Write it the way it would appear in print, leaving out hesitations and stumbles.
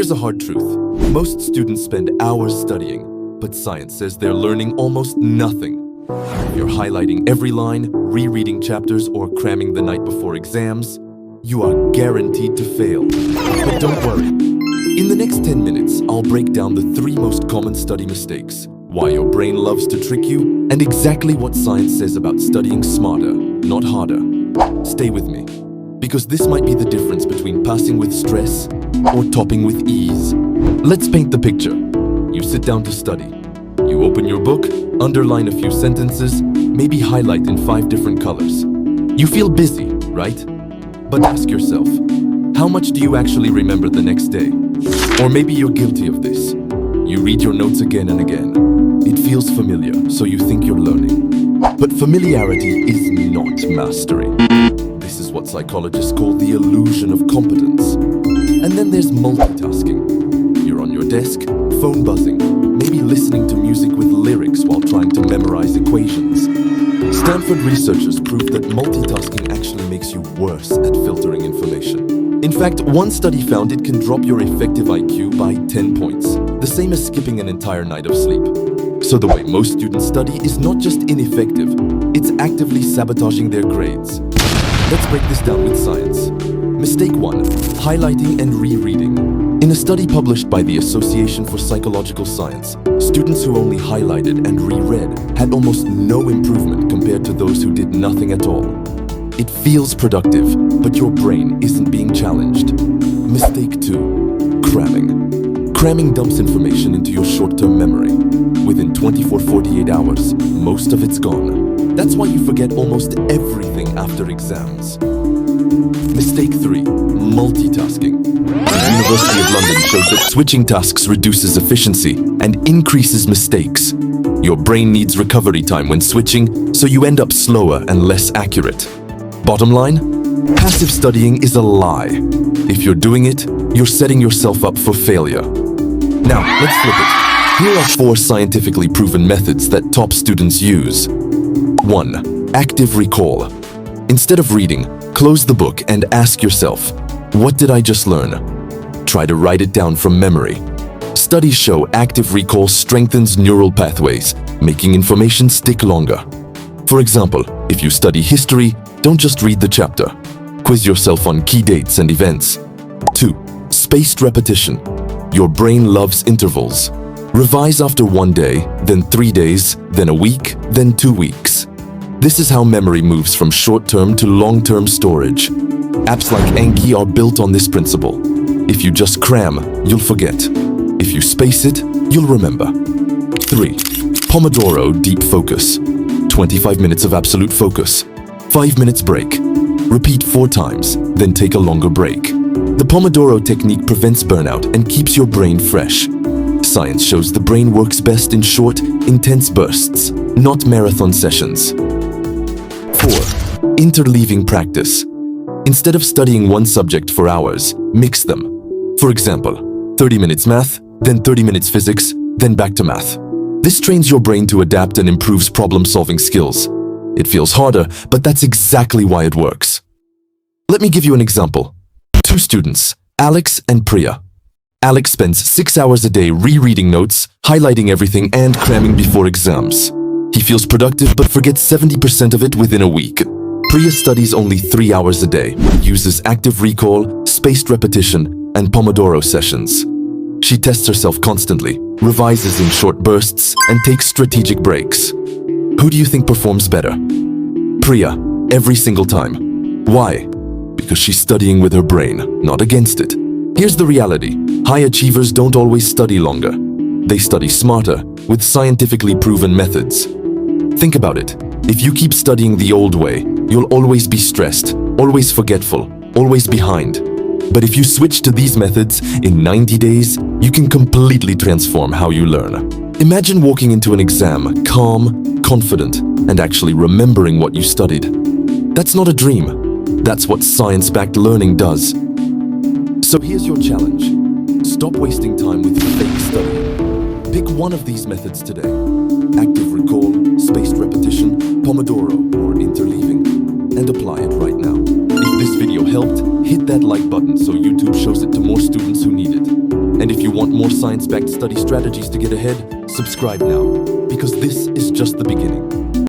Here's a hard truth. Most students spend hours studying, but science says they're learning almost nothing. If you're highlighting every line, rereading chapters, or cramming the night before exams, you are guaranteed to fail. But don't worry. In the next 10 minutes, I'll break down the 3 most common study mistakes, why your brain loves to trick you, and exactly what science says about studying smarter, not harder. Stay with me, because this might be the difference between passing with stress or topping with ease. Let's paint the picture. You sit down to study. You open your book, underline a few sentences, maybe highlight in 5 different colors. You feel busy, right? But ask yourself, how much do you actually remember the next day? Or maybe you're guilty of this. You read your notes again and again. It feels familiar, so you think you're learning. But familiarity is not mastery. This is what psychologists call the illusion of competence. And then there's multitasking. You're on your desk, phone buzzing, maybe listening to music with lyrics while trying to memorize equations. Stanford researchers proved that multitasking actually makes you worse at filtering information. In fact, one study found it can drop your effective IQ by 10 points, the same as skipping an entire night of sleep. So the way most students study is not just ineffective, it's actively sabotaging their grades. Let's break this down with science. Mistake 1, highlighting and rereading. In a study published by the Association for Psychological Science, students who only highlighted and reread had almost no improvement compared to those who did nothing at all. It feels productive, but your brain isn't being challenged. Mistake 2, cramming. Cramming dumps information into your short-term memory. Within 24-48 hours, most of it's gone. That's why you forget almost everything after exams. Mistake 3, multitasking. The University of London showed that switching tasks reduces efficiency and increases mistakes. Your brain needs recovery time when switching, so you end up slower and less accurate. Bottom line, passive studying is a lie. If you're doing it, you're setting yourself up for failure. Now, let's flip it. Here are 4 scientifically proven methods that top students use. 1. Active recall. Instead of reading, close the book and ask yourself, what did I just learn? Try to write it down from memory. Studies show active recall strengthens neural pathways, making information stick longer. For example, if you study history, don't just read the chapter. Quiz yourself on key dates and events. 2. Spaced repetition. Your brain loves intervals. Revise after 1 day, then 3 days, then a week, then 2 weeks. This is how memory moves from short-term to long-term storage. Apps like Anki are built on this principle. If you just cram, you'll forget. If you space it, you'll remember. 3. Pomodoro deep focus. 25 minutes of absolute focus. 5 minutes break. Repeat 4 times, then take a longer break. The Pomodoro technique prevents burnout and keeps your brain fresh. Science shows the brain works best in short, intense bursts, not marathon sessions. 4. Interleaving practice. Instead of studying one subject for hours, mix them. For example, 30 minutes math, then 30 minutes physics, then back to math. This trains your brain to adapt and improves problem-solving skills. It feels harder, but that's exactly why it works. Let me give you an example. 2 students, Alex and Priya. Alex spends 6 hours a day rereading notes, highlighting everything, and cramming before exams. He feels productive but forgets 70% of it within a week. Priya studies only 3 hours a day, uses active recall, spaced repetition, and Pomodoro sessions. She tests herself constantly, revises in short bursts, and takes strategic breaks. Who do you think performs better? Priya, every single time. Why? Because she's studying with her brain, not against it. Here's the reality. High achievers don't always study longer. They study smarter, with scientifically proven methods. Think about it. If you keep studying the old way, you'll always be stressed, always forgetful, always behind. But if you switch to these methods, in 90 days, you can completely transform how you learn. Imagine walking into an exam calm, confident, and actually remembering what you studied. That's not a dream. That's what science-backed learning does. So here's your challenge. Stop wasting time with fake studying. Pick one of these methods today. Active recall, spaced repetition, Pomodoro, or interleaving, and apply it right now. If this video helped, hit that like button so YouTube shows it to more students who need it. And if you want more science-backed study strategies to get ahead, subscribe now, because this is just the beginning.